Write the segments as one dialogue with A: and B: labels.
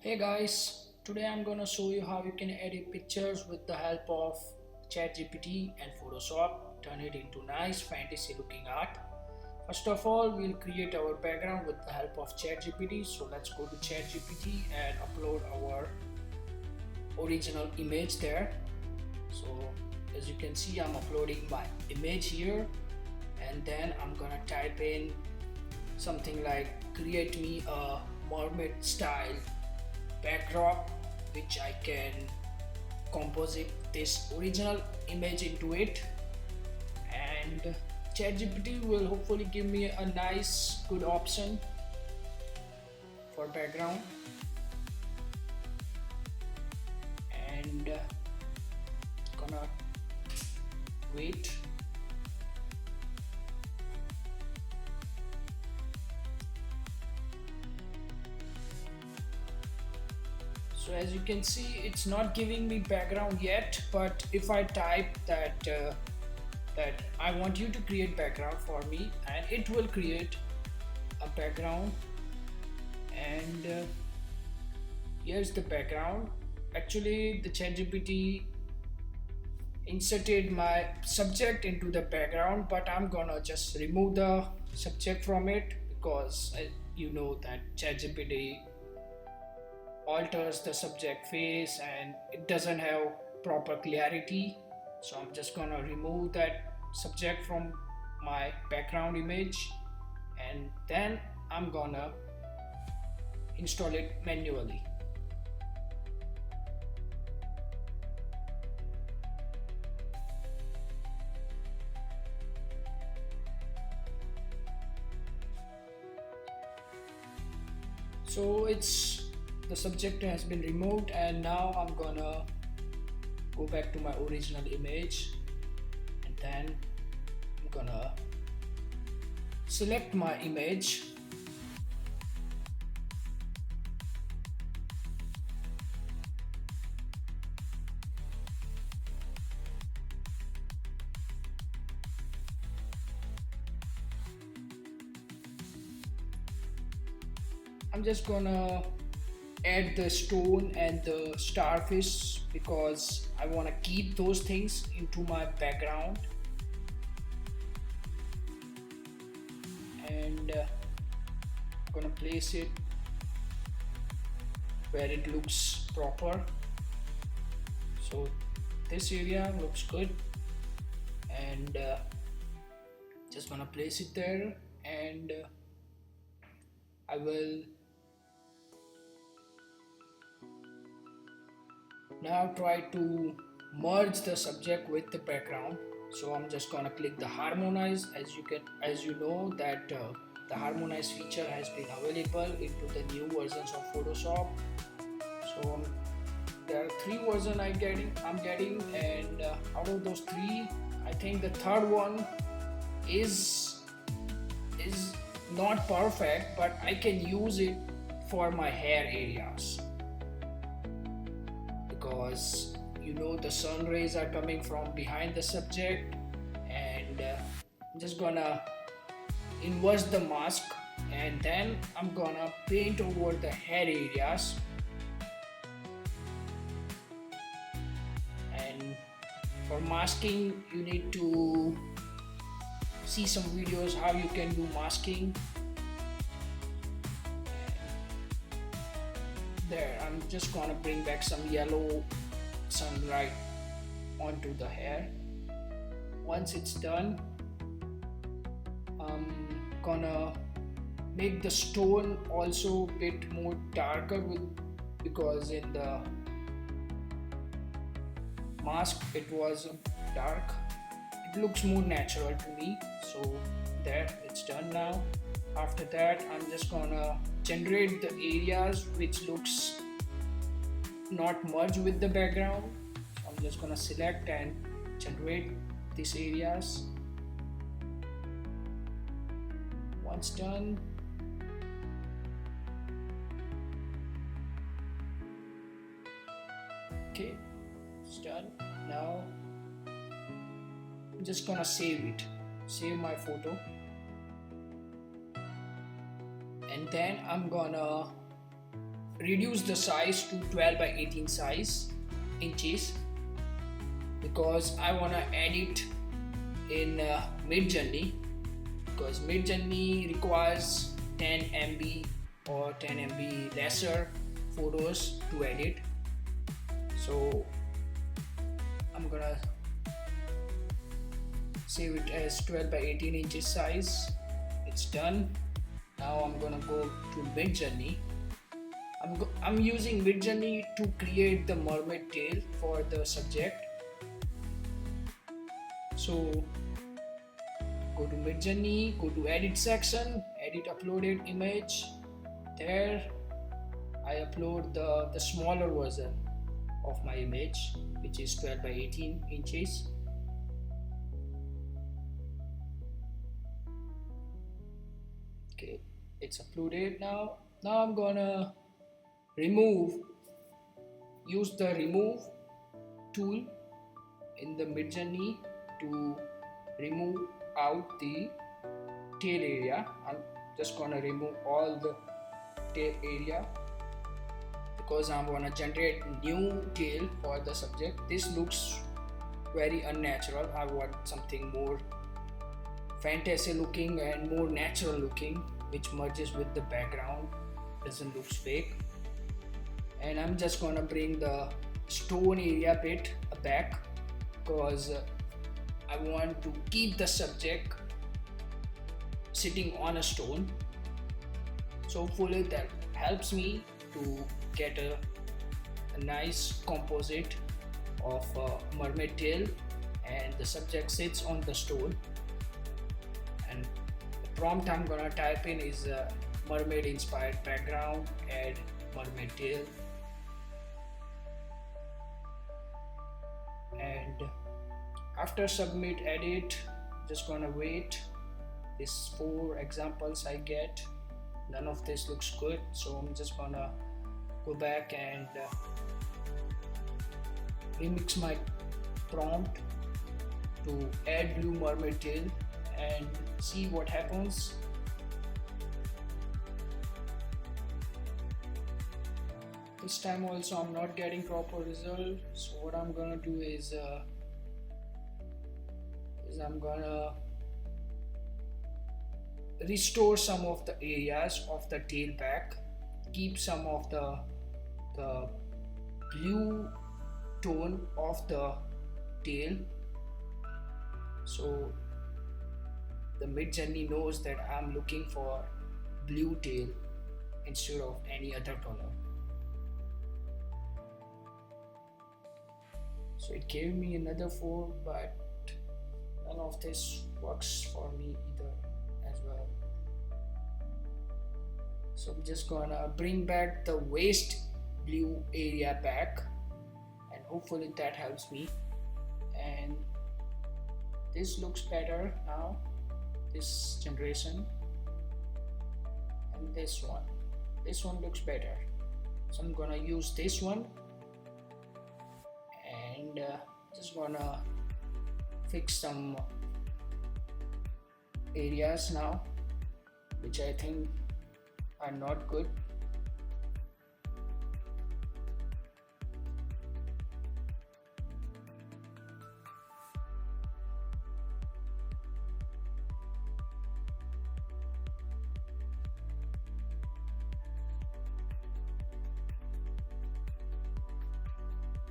A: Hey guys, today I'm gonna show you how you can edit pictures with the help of ChatGPT and Photoshop, turn it into nice fantasy looking art. First of all, we'll create our background with the help of ChatGPT. So let's go to ChatGPT and upload our original image there. So as you can see, I'm uploading my image here, and then I'm gonna type in something like create me a mermaid style backdrop, which I can composite this original image into it, and ChatGPT will hopefully give me a nice good option for background. And gonna wait. So as you can see, it's not giving me background yet, but if I type that I want you to create background for me, and it will create a background. And here's the background. Actually, the ChatGPT inserted my subject into the background, but I'm gonna just remove the subject from it because you know that ChatGPT alters the subject face and it doesn't have proper clarity. So I'm just gonna remove that subject from my background image, and then I'm gonna install it manually. So it's the subject has been removed, and now I'm gonna go back to my original image, and then I'm gonna select my image. I'm just gonna add the stone and the starfish because I want to keep those things into my background. And I'm gonna place it where it looks proper. So this area looks good, and just gonna place it there, and I will now try to merge the subject with the background. So I'm just gonna click the harmonize. As you know that the harmonize feature has been available into the new versions of Photoshop. So there are three versions I'm getting, and out of those three, I think the third one is not perfect, but I can use it for my hair areas because you know the sun rays are coming from behind the subject. And I'm just gonna invert the mask, and then I'm gonna paint over the hair areas. And for masking, you need to see some videos how you can do masking. There, I'm just gonna bring back some yellow sunlight onto the hair. Once it's done, I'm gonna make the stone also a bit more darker because in the mask it was dark. It looks more natural to me. So there, it's done now. After that, I'm just gonna generate the areas which looks not merged with the background. So I'm just gonna select and generate these areas. Once done, okay, it's done. Now I'm just gonna save my photo, and then I'm gonna reduce the size to 12 by 18 size inches because I want to edit in Midjourney, because Midjourney requires 10 MB or 10 MB lesser photos to edit. So I'm gonna save it as 12 by 18 inches size. It's done. Now I'm gonna go to Midjourney. I'm using Midjourney to create the mermaid tail for the subject. So go to Midjourney, go to edit section, edit uploaded image. There I upload the smaller version of my image, which is 12 by 18 inches. Okay, it's uploaded now. Now I'm gonna use the remove tool in the Midjourney to remove out the tail area. I'm just gonna remove all the tail area because I'm gonna generate new tail for the subject. This looks very unnatural. I want something more fantasy looking and more natural looking, which merges with the background, doesn't look fake. And I'm just gonna bring the stone area bit back because I want to keep the subject sitting on a stone. So hopefully that helps me to get a nice composite of a mermaid tail, and the subject sits on the stone. And the prompt I'm gonna type in is mermaid inspired background, add mermaid tail. And after submit edit, just gonna wait. These 4 examples I get, none of this looks good, so I'm just gonna go back and remix my prompt to add blue mermaid tail and see what happens. This time also I'm not getting proper result, so what I'm gonna do is I'm gonna restore some of the areas of the tail back, keep some of the blue tone of the tail, so the Midjourney knows that I'm looking for blue tail instead of any other color. So it gave me another 4, but none of this works for me either as well. So I'm just gonna bring back the waist blue area back, and hopefully that helps me. And this looks better now, this generation. And this one looks better, so I'm gonna use this one. And just gonna fix some areas now which I think are not good.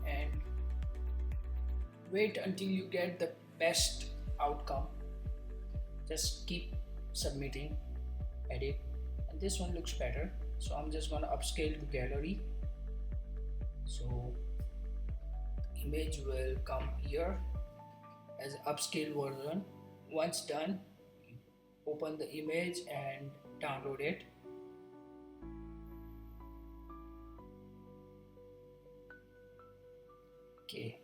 A: And wait until you get the best outcome. Just keep submitting, edit, and this one looks better, so I'm just gonna upscale to gallery. So the image will come here as upscale version. Once done, open the image and download it. Okay,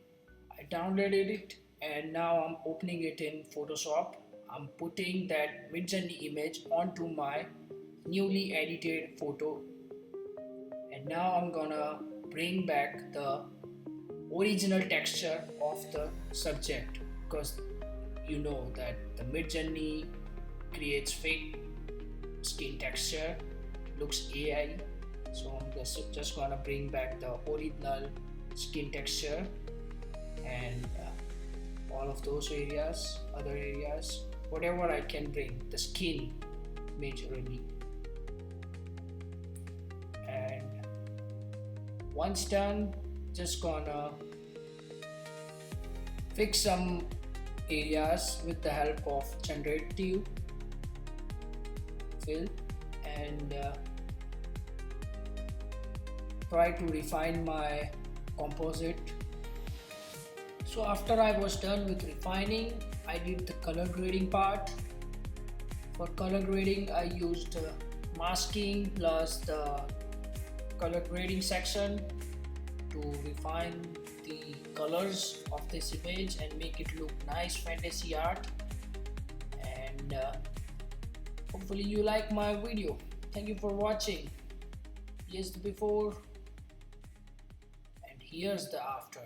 A: I downloaded it and now I'm opening it in Photoshop. I'm putting that Midjourney image onto my newly edited photo, and now I'm gonna bring back the original texture of the subject, because you know that the Midjourney creates fake skin texture, looks AI, So I'm just gonna bring back the original skin texture and all of those areas, other areas, whatever I can bring, the skin majorly. And once done, just gonna fix some areas with the help of generative fill and try to refine my composite. So after I was done with refining, I did the color grading part. For color grading, I used masking plus the color grading section to refine the colors of this image and make it look nice fantasy art. And hopefully you like my video. Thank you for watching. Here's the before and here's the after.